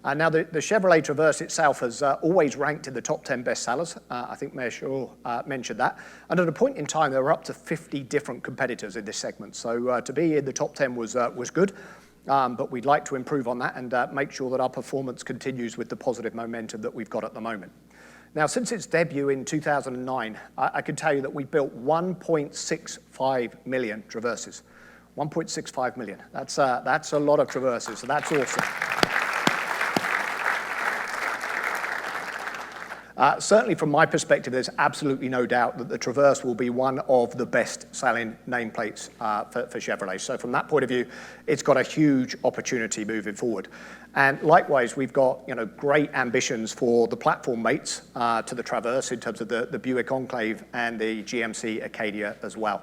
Now, the Chevrolet Traverse itself has always ranked in the top 10 bestsellers. I think Mayor Shaw mentioned that. And at a point in time, there were up to 50 different competitors in this segment. So to be in the top 10 was good. But we'd like to improve on that and make sure that our performance continues with the positive momentum that we've got at the moment. Now, since its debut in 2009, I can tell you that we built 1.65 million Traverses. 1.65 million. That's a lot of Traverses, so that's awesome. Certainly from my perspective, there's absolutely no doubt that the Traverse will be one of the best-selling nameplates for Chevrolet. So from that point of view, it's got a huge opportunity moving forward. And likewise, we've got great ambitions for the platform mates to the Traverse in terms of the Buick Enclave and the GMC Acadia as well.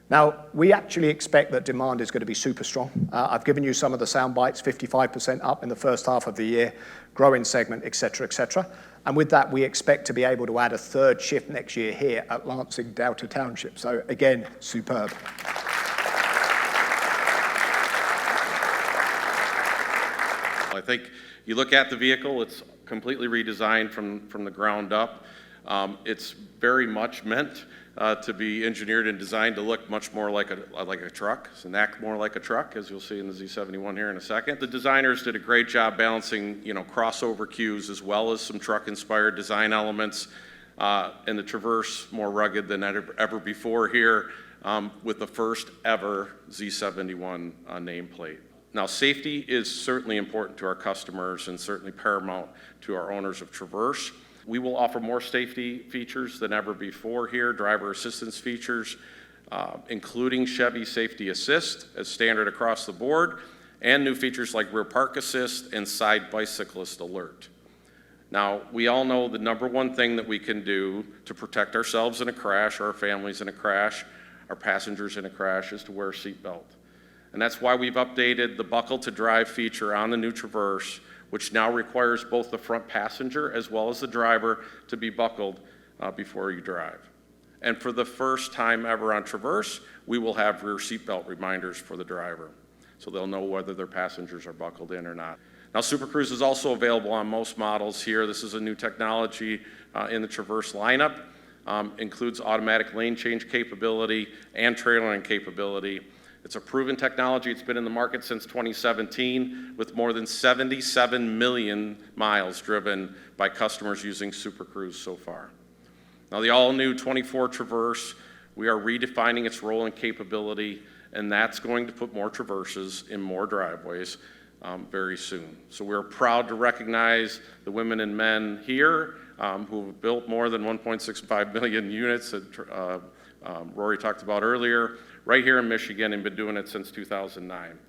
Now, we actually expect that demand is going to be super strong. I've given you some of the sound bites, 55% up in the first half of the year, growing segment, et cetera, et cetera. And with that, we expect to be able to add a third shift next year here at Lansing Delta Township. So again, superb. I think you look at the vehicle, it's completely redesigned from the ground up. It's very much meant to be engineered and designed to look much more like a truck, and act more like a truck, as you'll see in the Z71 here in a second. The designers did a great job balancing, crossover cues as well as some truck-inspired design elements, and the Traverse more rugged than ever before here, with the first ever Z71 nameplate. Now, safety is certainly important to our customers and certainly paramount to our owners of Traverse. We will offer more safety features than ever before here, driver assistance features, including Chevy Safety Assist as standard across the board, and new features like rear park assist and side bicyclist alert. Now, we all know the number one thing that we can do to protect ourselves in a crash, or our families in a crash, our passengers in a crash, is to wear a seatbelt. And that's why we've updated the Buckle to Drive feature on the new Traverse, which now requires both the front passenger as well as the driver to be buckled before you drive. And for the first time ever on Traverse, we will have rear seatbelt reminders for the driver, so they'll know whether their passengers are buckled in or not. Now, Super Cruise is also available on most models here. This is a new technology in the Traverse lineup. Includes automatic lane change capability and trailering capability. It's a proven technology. It's been in the market since 2017 with more than 77 million miles driven by customers using Super Cruise so far. Now, the all-new 24 Traverse, we are redefining its role and capability, and that's going to put more Traverses in more driveways very soon. So we're proud to recognize the women and men here who have built more than 1.65 million units that Rory talked about earlier, right here in Michigan, and been doing it since 2009.